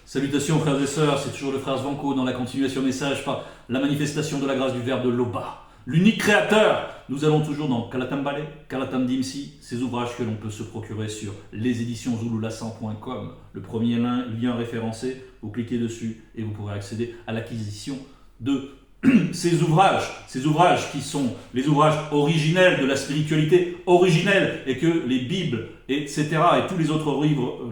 Salutations frères et sœurs, c'est toujours le frère Svanko dans la continuation message par la manifestation de la grâce du Verbe de Loba, l'unique créateur. Nous allons toujours dans Kalatam Bale, Kalatam Dimsi, ces ouvrages que l'on peut se procurer sur leséditionszululassan.com. Le premier lien référencé, vous cliquez dessus et vous pourrez accéder à l'acquisition de ces ouvrages qui sont les ouvrages originels de la spiritualité originelle et que les Bibles, etc. et tous les autres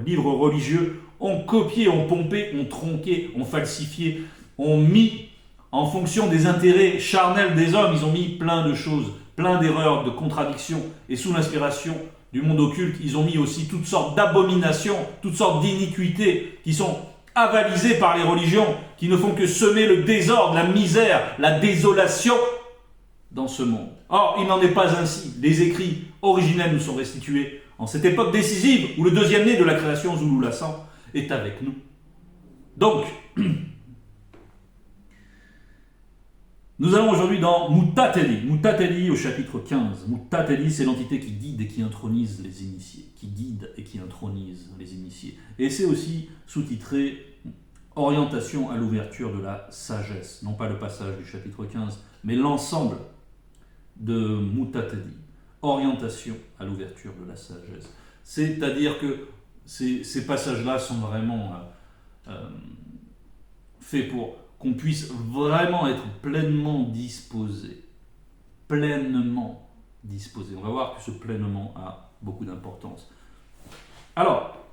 livres religieux ont copié, ont pompé, ont tronqué, ont falsifié, ont mis en fonction des intérêts charnels des hommes, ils ont mis plein de choses, plein d'erreurs, de contradictions, et sous l'inspiration du monde occulte, ils ont mis aussi toutes sortes d'abominations, toutes sortes d'iniquités qui sont avalisées par les religions, qui ne font que semer le désordre, la misère, la désolation dans ce monde. Or, il n'en est pas ainsi. Les écrits originels nous sont restitués en cette époque décisive où le deuxième né de la création, Zululassan, est avec nous. Donc, nous allons aujourd'hui dans Mutateli. Mutateli au chapitre 15. Mutateli, c'est l'entité qui guide et qui intronise les initiés. Qui guide et qui intronise les initiés. Et c'est aussi sous-titré Orientation à l'ouverture de la sagesse. Non pas le passage du chapitre 15, mais l'ensemble de Mutateli. Orientation à l'ouverture de la sagesse. C'est-à-dire que ces passages-là sont vraiment faits pour qu'on puisse vraiment être pleinement disposé. Pleinement disposé. On va voir que ce pleinement a beaucoup d'importance. Alors,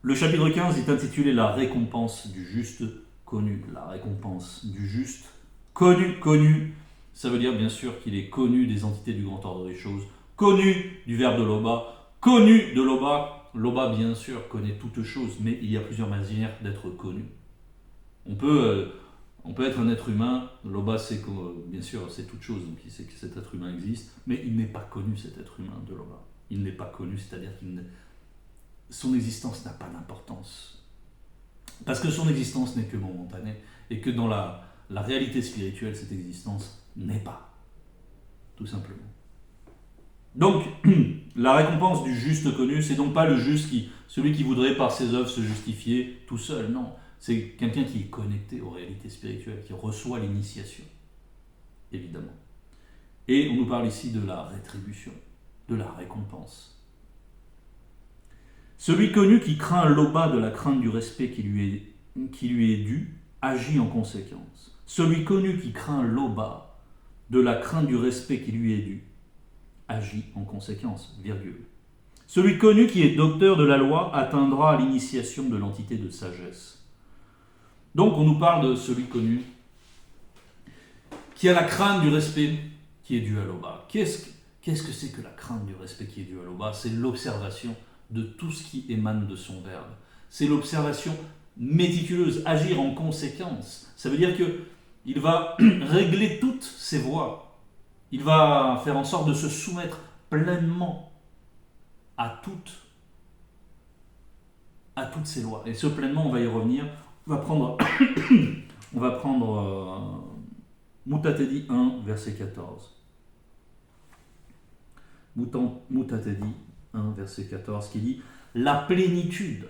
le chapitre 15 est intitulé La récompense du juste connu. La récompense du juste connu. Connu, ça veut dire bien sûr qu'il est connu des entités du grand ordre des choses, connu du verbe de Loba, connu de Loba. Loba, bien sûr, connaît toutes choses, mais il y a plusieurs manières d'être connu. On peut être un être humain, Loba sait que, bien sûr, c'est toute chose, donc il sait que cet être humain existe, mais il n'est pas connu, cet être humain de Loba. Il n'est pas connu, c'est-à-dire que son existence n'a pas d'importance. Parce que son existence n'est que momentanée, et que dans la réalité spirituelle, cette existence n'est pas. Tout simplement. Donc, la récompense du juste connu, c'est donc pas le juste celui qui voudrait par ses œuvres se justifier tout seul, non. C'est quelqu'un qui est connecté aux réalités spirituelles, qui reçoit l'initiation, évidemment. Et on nous parle ici de la rétribution, de la récompense. Celui connu qui craint Loba de la crainte du respect qui lui est dû, agit en conséquence. Celui connu qui craint Loba de la crainte du respect qui lui est dû, agit en conséquence, virgule. Celui connu qui est docteur de la loi atteindra à l'initiation de l'entité de sagesse. Donc on nous parle de celui connu qui a la crainte du respect qui est dû à Loba. Qu'est-ce que c'est que la crainte du respect qui est dû à Loba? C'est l'observation de tout ce qui émane de son verbe. C'est l'observation méticuleuse, agir en conséquence. Ça veut dire qu'il va régler toutes ses voies. Il va faire en sorte de se soumettre pleinement à toutes ces lois. Et ce pleinement, on va y revenir. On va prendre Mutateli 1, verset 14. Mutateli 1, verset 14, qui dit « La plénitude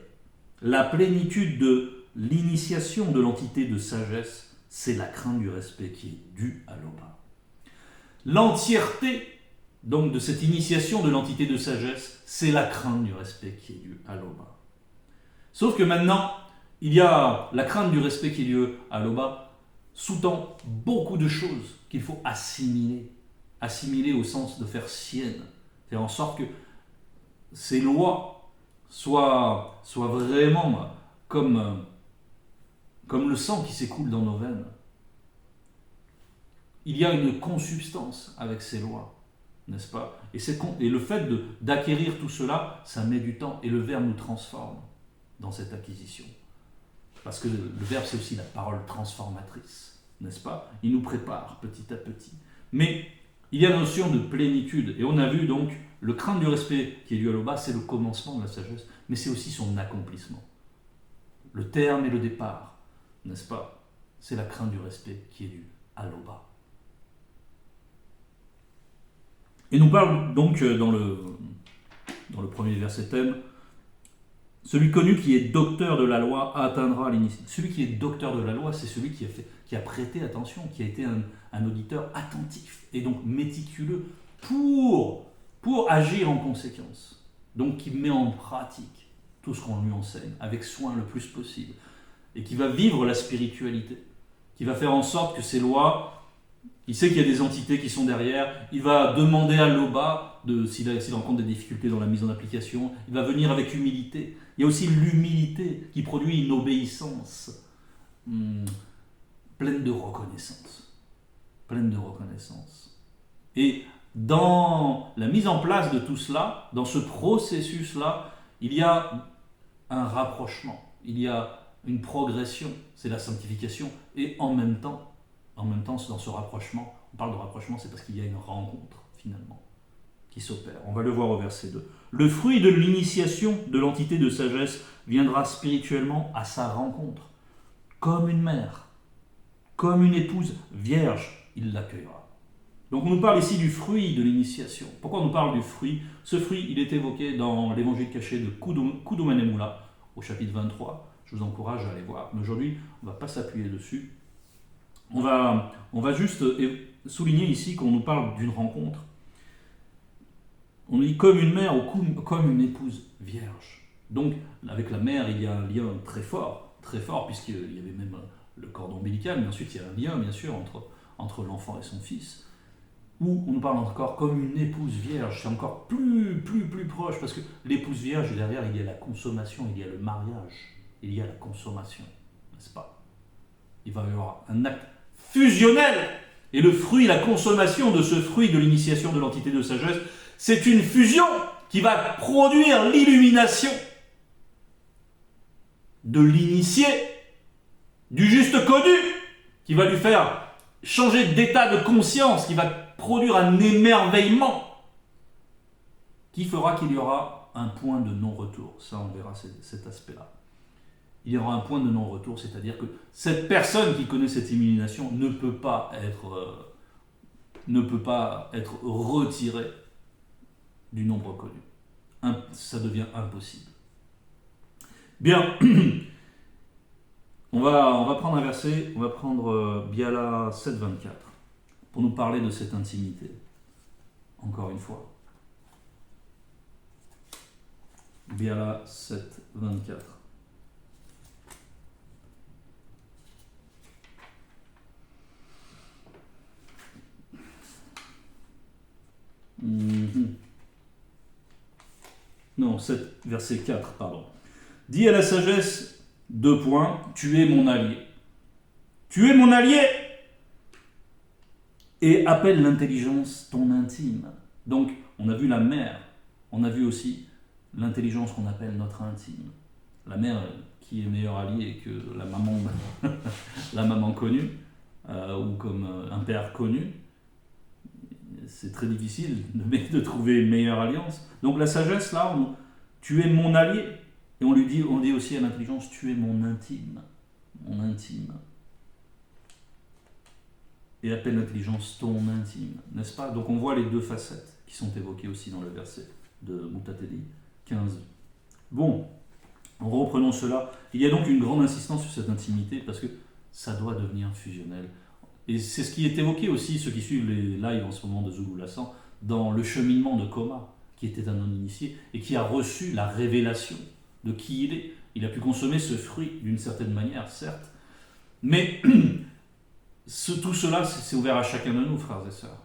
de l'initiation de l'entité de sagesse, c'est la crainte du respect qui est due à Loba. » L'entièreté donc de cette initiation de l'entité de sagesse, c'est la crainte du respect qui est due à Loba. Sauf que maintenant, il y a la crainte du respect qui est due à Loba sous-tend beaucoup de choses qu'il faut assimiler. Assimiler au sens de faire sienne. Faire en sorte que ces lois soient vraiment comme le sang qui s'écoule dans nos veines. Il y a une consubstance avec ces lois, n'est-ce pas? Et le fait d'acquérir tout cela, ça met du temps. Et le Verbe nous transforme dans cette acquisition. Parce que le Verbe, c'est aussi la parole transformatrice, n'est-ce pas? Il nous prépare petit à petit. Mais il y a la notion de plénitude. Et on a vu donc, le crainte du respect qui est dû à Loba, c'est le commencement de la sagesse, mais c'est aussi son accomplissement. Le terme et le départ, n'est-ce pas? C'est la crainte du respect qui est due à Loba. Et nous parle donc dans le premier verset thème, Celui connu qui est docteur de la loi atteindra l'initiation. Celui qui est docteur de la loi, c'est celui qui a prêté attention, qui a été un auditeur attentif et donc méticuleux pour agir en conséquence. Donc qui met en pratique tout ce qu'on lui enseigne avec soin le plus possible et qui va vivre la spiritualité, qui va faire en sorte que ces lois, il sait qu'il y a des entités qui sont derrière, il va demander à l'Oba s'il rencontre des difficultés dans la mise en application, il va venir avec humilité. Il y a aussi l'humilité qui produit une obéissance pleine de reconnaissance. Pleine de reconnaissance. Et dans la mise en place de tout cela, dans ce processus-là, il y a un rapprochement, il y a une progression, c'est la sanctification, et en même temps, dans ce rapprochement, on parle de rapprochement, c'est parce qu'il y a une rencontre, finalement, qui s'opère. On va le voir au verset 2. Le fruit de l'initiation de l'entité de sagesse viendra spirituellement à sa rencontre. Comme une mère, comme une épouse vierge, il l'accueillera. Donc on nous parle ici du fruit de l'initiation. Pourquoi on nous parle du fruit? Ce fruit, il est évoqué dans l'évangile caché de Kudumane-Mula, au chapitre 23. Je vous encourage à aller voir. Mais aujourd'hui, on ne va pas s'appuyer dessus. On va juste souligner ici qu'on nous parle d'une rencontre. On dit comme une mère ou comme une épouse vierge. Donc, avec la mère, il y a un lien très fort, puisqu'il y avait même le cordon ombilical, mais ensuite il y a un lien, bien sûr, entre l'enfant et son fils. Ou on nous parle encore comme une épouse vierge, c'est encore plus proche, parce que l'épouse vierge, derrière, il y a la consommation, il y a le mariage, il y a la consommation, n'est-ce pas? Il va y avoir un acte fusionnel, et le fruit, la consommation de ce fruit de l'initiation de l'entité de sagesse, c'est une fusion qui va produire l'illumination de l'initié, du juste connu, qui va lui faire changer d'état de conscience, qui va produire un émerveillement, qui fera qu'il y aura un point de non-retour. Ça, on verra cet aspect-là. Il y aura un point de non-retour, c'est-à-dire que cette personne qui connaît cette illumination ne peut pas être retirée du nombre connu. Ça devient impossible. Bien, on va prendre un verset, on va prendre Biala 7,24 pour nous parler de cette intimité. Encore une fois. Biala 7,24. Non, 7, verset 4, pardon. Dis à la sagesse, 2 points, tu es mon allié. Tu es mon allié! Et appelle l'intelligence ton intime. Donc, on a vu la mère, on a vu aussi l'intelligence qu'on appelle notre intime. La mère qui est meilleure alliée que la maman, la maman connue, ou comme un père connu. C'est très difficile de trouver une meilleure alliance. Donc la sagesse, là, tu es mon allié. Et on dit aussi à l'intelligence, tu es mon intime. Mon intime. Et appelle l'intelligence ton intime. N'est-ce pas? Donc on voit les 2 facettes qui sont évoquées aussi dans le verset de Mutateli 15. Bon, reprenons cela. Il y a donc une grande insistance sur cette intimité parce que ça doit devenir fusionnel. Et c'est ce qui est évoqué aussi, ceux qui suivent les lives en ce moment de Zulu Lassan, dans le cheminement de Coma, qui était un non-initié, et qui a reçu la révélation de qui il est. Il a pu consommer ce fruit d'une certaine manière, certes, mais tout cela, c'est ouvert à chacun de nous, frères et sœurs.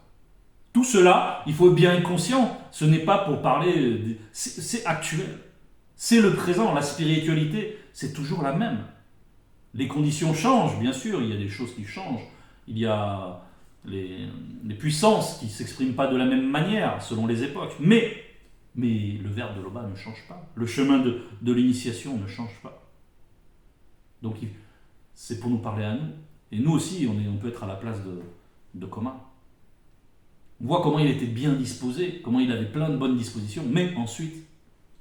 Tout cela, il faut bien être conscient, ce n'est pas pour parler, c'est actuel. C'est le présent, la spiritualité, c'est toujours la même. Les conditions changent, bien sûr, il y a des choses qui changent. Il y a les puissances qui ne s'expriment pas de la même manière selon les époques. Mais le verbe de l'Oba ne change pas. Le chemin de l'initiation ne change pas. Donc c'est pour nous parler à nous. Et nous aussi, on peut être à la place de Coma. On voit comment il était bien disposé, comment il avait plein de bonnes dispositions. Mais ensuite,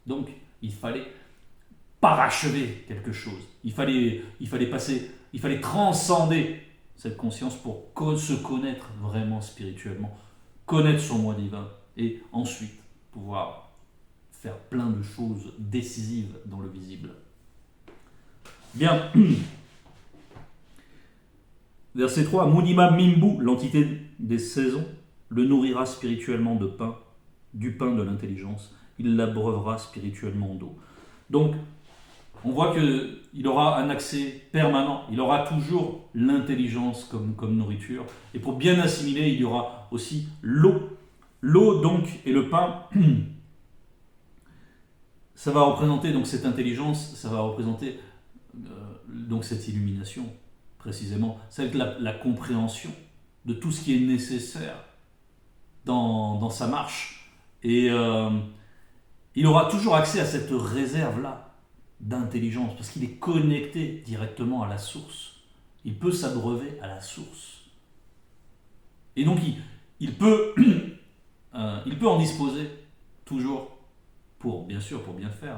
donc, il fallait parachever quelque chose. Il fallait transcender cette conscience pour se connaître vraiment spirituellement, connaître son moi divin, et ensuite pouvoir faire plein de choses décisives dans le visible. Bien. Verset 3. Munima Mimbu, l'entité des saisons, le nourrira spirituellement de pain, du pain de l'intelligence. Il l'abreuvera spirituellement d'eau. Donc, on voit qu'il aura un accès permanent. Il aura toujours l'intelligence comme nourriture. Et pour bien assimiler, il y aura aussi l'eau. L'eau, donc, et le pain, ça va représenter donc cette intelligence, ça va représenter donc cette illumination, précisément. Ça va être la compréhension de tout ce qui est nécessaire dans sa marche. Et il aura toujours accès à cette réserve-là d'intelligence, parce qu'il est connecté directement à la source. Il peut s'abreuver à la source. Et donc, il peut en disposer toujours bien sûr, pour bien faire,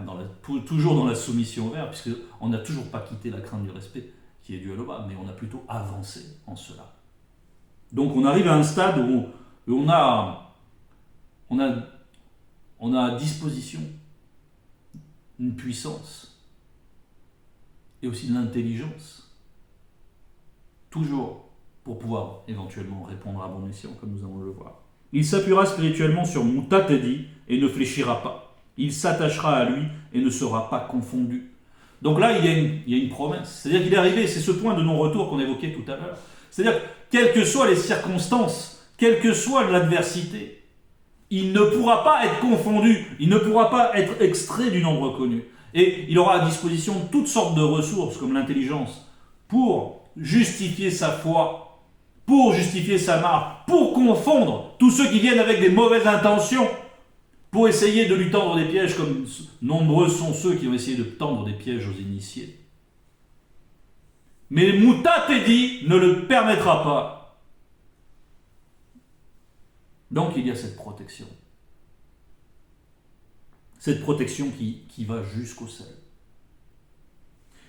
toujours dans la soumission au Verbe, puisqu'on n'a toujours pas quitté la crainte du respect qui est due à l'Oba, mais on a plutôt avancé en cela. Donc on arrive à un stade où on a à disposition une puissance et aussi de l'intelligence, toujours pour pouvoir éventuellement répondre à bon escient, comme nous allons le voir. Il s'appuiera spirituellement sur Mutatedi et ne fléchira pas. Il s'attachera à lui et ne sera pas confondu. Donc là, il y a une promesse. C'est-à-dire qu'il est arrivé, c'est ce point de non-retour qu'on évoquait tout à l'heure. C'est-à-dire, quelles que soient les circonstances, quelle que soit l'adversité, il ne pourra pas être confondu, il ne pourra pas être extrait du nombre connu. Et il aura à disposition toutes sortes de ressources, comme l'intelligence, pour justifier sa foi, pour justifier sa marque, pour confondre tous ceux qui viennent avec des mauvaises intentions, pour essayer de lui tendre des pièges, comme nombreux sont ceux qui ont essayé de tendre des pièges aux initiés. Mais Mutatedi ne le permettra pas. Donc il y a cette protection. Cette protection qui va jusqu'au sel.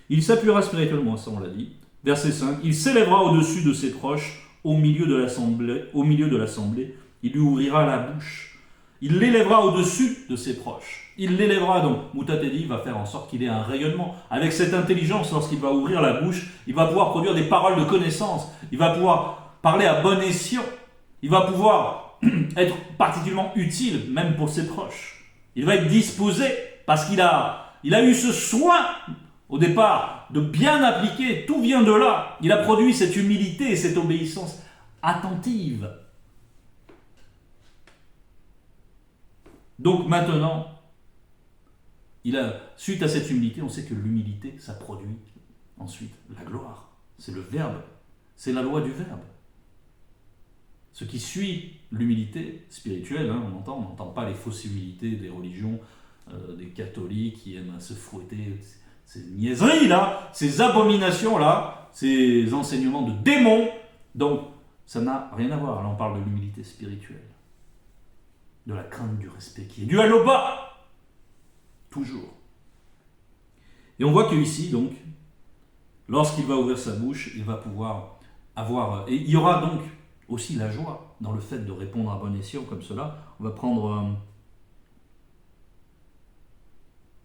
Il s'appuiera spirituellement, ça on l'a dit. Verset 5. Il s'élèvera au-dessus de ses proches, au milieu de l'assemblée. Il lui ouvrira la bouche. Il l'élèvera au-dessus de ses proches. Il l'élèvera donc. Mutatedi va faire en sorte qu'il ait un rayonnement. Avec cette intelligence, lorsqu'il va ouvrir la bouche, il va pouvoir produire des paroles de connaissance. Il va pouvoir parler à bon escient. Il va pouvoir être particulièrement utile, même pour ses proches. Il va être disposé, parce qu'il a eu ce soin, au départ, de bien appliquer. Tout vient de là. Il a produit cette humilité et cette obéissance attentive. Donc maintenant, suite à cette humilité, on sait que l'humilité, ça produit ensuite la gloire. C'est le Verbe, c'est la loi du Verbe. Ce qui suit l'humilité spirituelle, on n'entend pas les fausses humilités des religions, des catholiques qui aiment se fouetter, ces niaiseries-là, ces abominations-là, ces enseignements de démons. Donc, ça n'a rien à voir. Là, on parle de l'humilité spirituelle. De la crainte du respect qui est due à l'Oba, toujours. Et on voit que ici, donc, lorsqu'il va ouvrir sa bouche, il va pouvoir avoir... Et il y aura donc aussi la joie dans le fait de répondre à bon escient comme cela. On va prendre...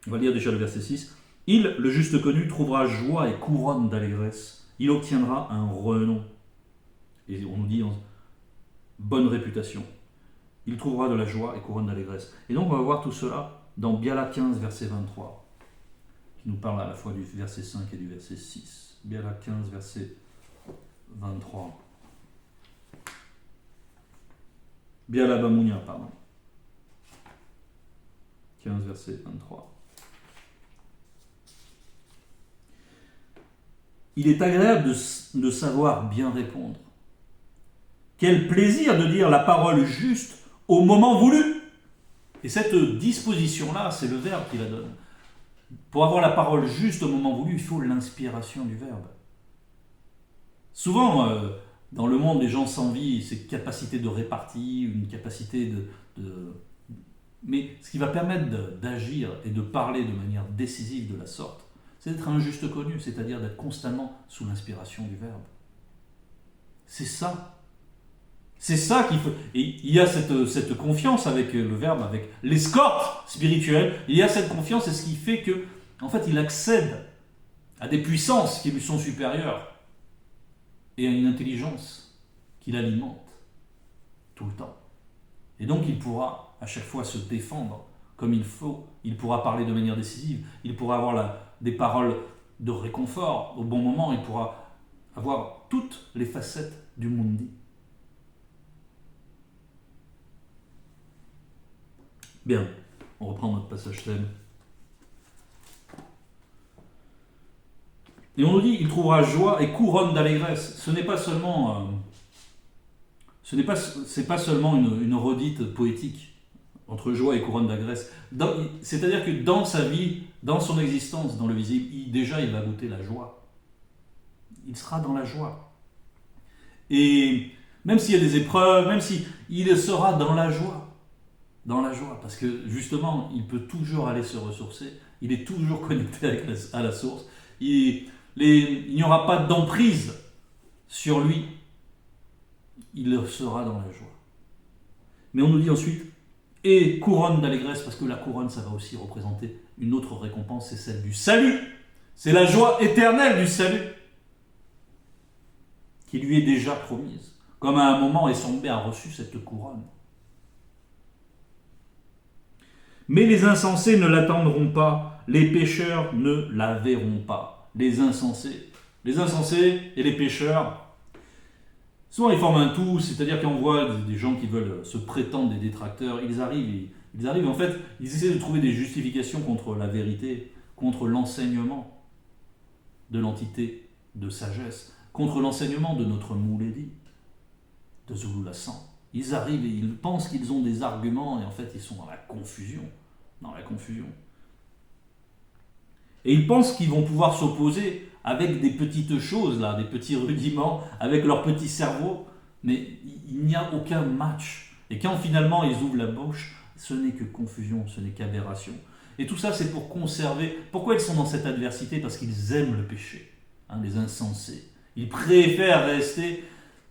on va lire déjà le verset 6. Il, le juste connu, trouvera joie et couronne d'allégresse. Il obtiendra un renom. Et on nous dit bonne réputation. Il trouvera de la joie et couronne d'allégresse. Et donc on va voir tout cela dans Biala 15, verset 23, qui nous parle à la fois du verset 5 et du verset 6. Biala 15, verset 23. Biala Bamounia, pardon. 15, verset 23. Il est agréable de savoir bien répondre. Quel plaisir de dire la parole juste au moment voulu. Et cette disposition-là, c'est le Verbe qui la donne. Pour avoir la parole juste au moment voulu, il faut l'inspiration du Verbe. Souvent, dans le monde, les gens s'envient cette capacité de répartie, une capacité de... Mais ce qui va permettre d'agir et de parler de manière décisive de la sorte, c'est d'être un juste connu, c'est-à-dire d'être constamment sous l'inspiration du Verbe. C'est ça C'est ça qu'il faut. Et il y a cette confiance avec le Verbe, avec l'escorte spirituelle. Il y a cette confiance, et ce qui fait que, en fait, il accède à des puissances qui lui sont supérieures et à une intelligence qui l'alimente tout le temps. Et donc, il pourra à chaque fois se défendre comme il faut. Il pourra parler de manière décisive. Il pourra avoir des paroles de réconfort au bon moment. Il pourra avoir toutes les facettes du mundi. Bien, on reprend notre passage thème. Et on nous dit, il trouvera joie et couronne d'allégresse. Ce n'est pas seulement, c'est pas seulement une redite poétique entre joie et couronne d'allégresse. C'est-à-dire que dans sa vie, dans son existence, dans le visible, déjà il va goûter la joie. Il sera dans la joie. Et même s'il y a des épreuves, même s'il sera dans la joie. Dans la joie, parce que justement, il peut toujours aller se ressourcer, il est toujours connecté à la source, il n'y aura pas d'emprise sur lui, il sera dans la joie. Mais on nous dit ensuite, et couronne d'allégresse, parce que la couronne, ça va aussi représenter une autre récompense, c'est celle du salut, c'est la joie éternelle du salut, qui lui est déjà promise, comme à un moment Essambé a reçu cette couronne. Mais les insensés ne l'attendront pas, les pécheurs ne la verront pas. Les insensés et les pécheurs, souvent ils forment un tout, c'est-à-dire qu'on voit des gens qui veulent se prétendre des détracteurs, ils arrivent en fait, ils essaient de trouver des justifications contre la vérité, contre l'enseignement de l'entité de sagesse, contre l'enseignement de notre Mouledi, de Zulu Lassan. Ils arrivent et ils pensent qu'ils ont des arguments et en fait ils sont dans la confusion. Et ils pensent qu'ils vont pouvoir s'opposer avec des petites choses, là, des petits rudiments, avec leur petit cerveau, mais il n'y a aucun match. Et quand finalement ils ouvrent la bouche, ce n'est que confusion, ce n'est qu'aberration. Et tout ça c'est pour conserver. Pourquoi ils sont dans cette adversité? Parce qu'ils aiment le péché, les insensés. Ils préfèrent rester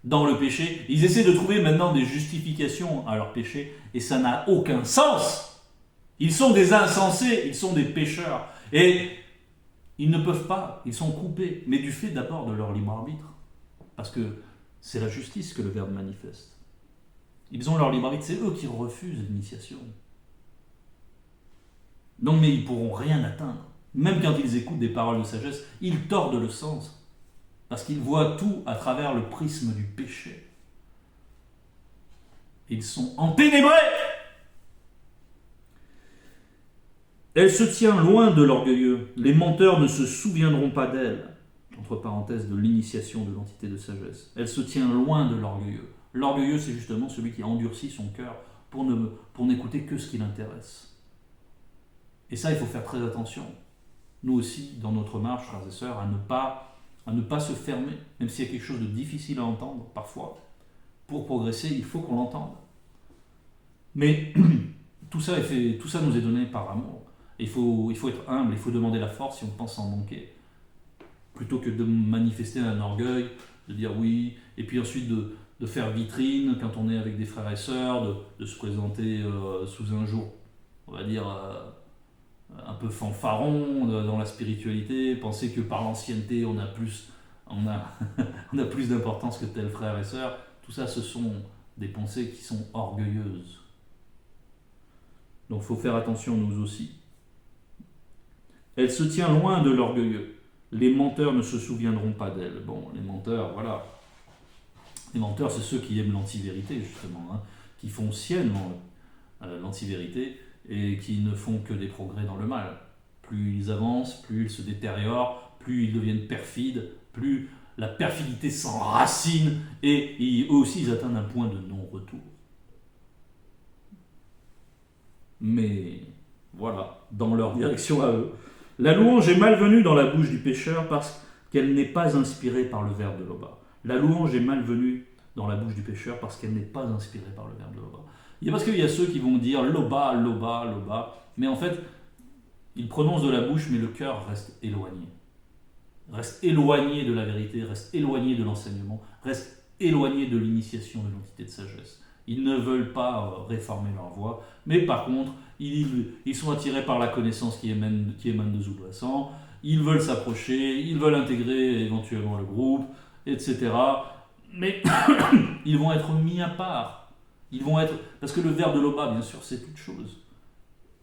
dans le péché. Ils essaient de trouver maintenant des justifications à leur péché, et ça n'a aucun sens. Ils sont des insensés, ils sont des pécheurs. Et ils ne peuvent pas, ils sont coupés, mais du fait d'abord de leur libre arbitre. Parce que c'est la justice que le Verbe manifeste. Ils ont leur libre arbitre, c'est eux qui refusent l'initiation. Non, mais ils ne pourront rien atteindre. Même quand ils écoutent des paroles de sagesse, ils tordent le sens. Parce qu'ils voient tout à travers le prisme du péché. Ils sont enténébrés. Elle se tient loin de l'orgueilleux. Les menteurs ne se souviendront pas d'elle. Entre parenthèses, de l'initiation de l'entité de sagesse. Elle se tient loin de l'orgueilleux. L'orgueilleux, c'est justement celui qui endurcit son cœur pour n'écouter que ce qui l'intéresse. Et ça, il faut faire très attention. Nous aussi, dans notre marche, frères et sœurs, à ne pas se fermer, même s'il y a quelque chose de difficile à entendre, parfois. Pour progresser, il faut qu'on l'entende. Mais tout ça nous est donné par amour. Il faut être humble, il faut demander la force si on pense en manquer. Plutôt que de manifester un orgueil, de dire oui, et puis ensuite de faire vitrine quand on est avec des frères et sœurs, de se présenter sous un jour, on va dire, un peu fanfaron dans la spiritualité, penser que par l'ancienneté on a plus d'importance que tel frère et sœur. Tout ça, ce sont des pensées qui sont orgueilleuses. Donc il faut faire attention nous aussi. Elle se tient loin de l'orgueilleux. Les menteurs ne se souviendront pas d'elle. Bon, les menteurs, voilà. Les menteurs, c'est ceux qui aiment l'antivérité, justement, qui font sienne l'antivérité et qui ne font que des progrès dans le mal. Plus ils avancent, plus ils se détériorent, plus ils deviennent perfides, plus la perfidité s'enracine et eux aussi, ils atteignent un point de non-retour. Mais voilà, dans leur direction à eux. La louange est malvenue dans la bouche du pécheur parce qu'elle n'est pas inspirée par le verbe de Loba. La louange est malvenue dans la bouche du pécheur parce qu'elle n'est pas inspirée par le verbe de Loba. Parce qu'il y a ceux qui vont dire Loba, Loba, Loba, mais en fait, ils prononcent de la bouche, mais le cœur reste éloigné. Reste éloigné de la vérité, reste éloigné de l'enseignement, reste éloignés de l'initiation de l'entité de sagesse. Ils ne veulent pas réformer leur voie, mais par contre, ils sont attirés par la connaissance qui émane de Zuluasan, ils veulent s'approcher, ils veulent intégrer éventuellement le groupe, etc. Mais ils vont être mis à part. Parce que le verbe de Loba, bien sûr, c'est toute chose.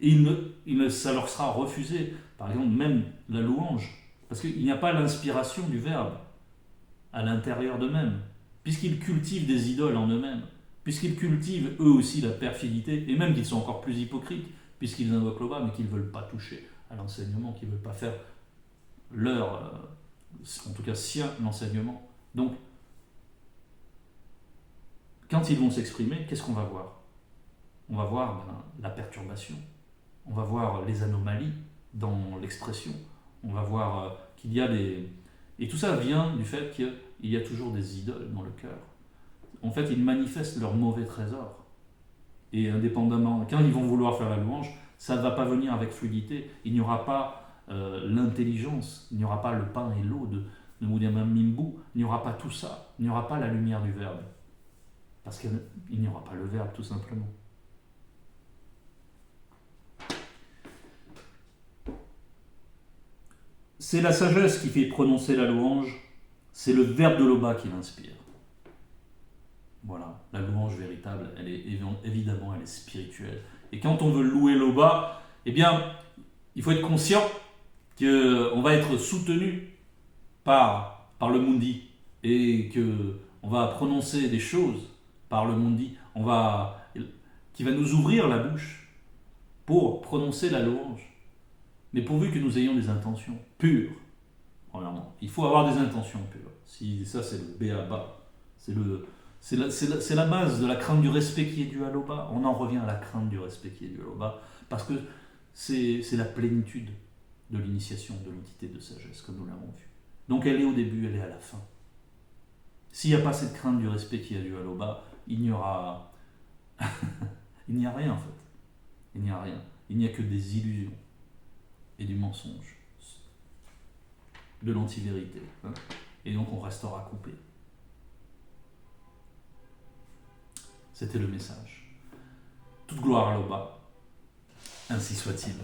Et ça leur sera refusé. Par exemple, même la louange. Parce qu'il n'y a pas l'inspiration du verbe à l'intérieur d'eux-mêmes. Puisqu'ils cultivent des idoles en eux-mêmes. Puisqu'ils cultivent eux aussi la perfidité. Et même qu'ils sont encore plus hypocrites. Puisqu'ils invoquent Loba, mais qu'ils ne veulent pas toucher à l'enseignement. Qu'ils ne veulent pas faire leur, en tout cas sien, l'enseignement. Donc, quand ils vont s'exprimer, qu'est-ce qu'on va voir? On va voir la perturbation. On va voir les anomalies dans l'expression. On va voir qu'il y a des... Et tout ça vient du fait qu'il y a toujours des idoles dans le cœur. En fait, ils manifestent leur mauvais trésor. Et indépendamment, quand ils vont vouloir faire la louange, ça ne va pas venir avec fluidité. Il n'y aura pas l'intelligence, il n'y aura pas le pain et l'eau de Moudiamam Mimbu, il n'y aura pas tout ça, il n'y aura pas la lumière du Verbe. Parce qu'il n'y aura pas le Verbe, tout simplement. C'est la sagesse qui fait prononcer la louange, c'est le verbe de Loba qui l'inspire. Voilà, la louange véritable, elle est évidemment, elle est spirituelle. Et quand on veut louer Loba, eh bien, il faut être conscient qu'on va être soutenu par le Mundi et qu'on va prononcer des choses par le Mundi qui va nous ouvrir la bouche pour prononcer la louange. Mais pourvu que nous ayons des intentions pures, premièrement. Il faut avoir des intentions pures. Ça, c'est le B.A.B.A. C'est la base de la crainte du respect qui est due à Loba. On en revient à la crainte du respect qui est due à Loba, parce que c'est la plénitude de l'initiation de l'entité de sagesse, comme nous l'avons vu. Donc elle est au début, elle est à la fin. S'il n'y a pas cette crainte du respect qui est due à Loba, il n'y a rien en fait. Il n'y a rien. Il n'y a que des illusions et du mensonge, de l'antivérité. Et donc on restera coupé. C'était le message. Toute gloire à Loba, ainsi soit-il.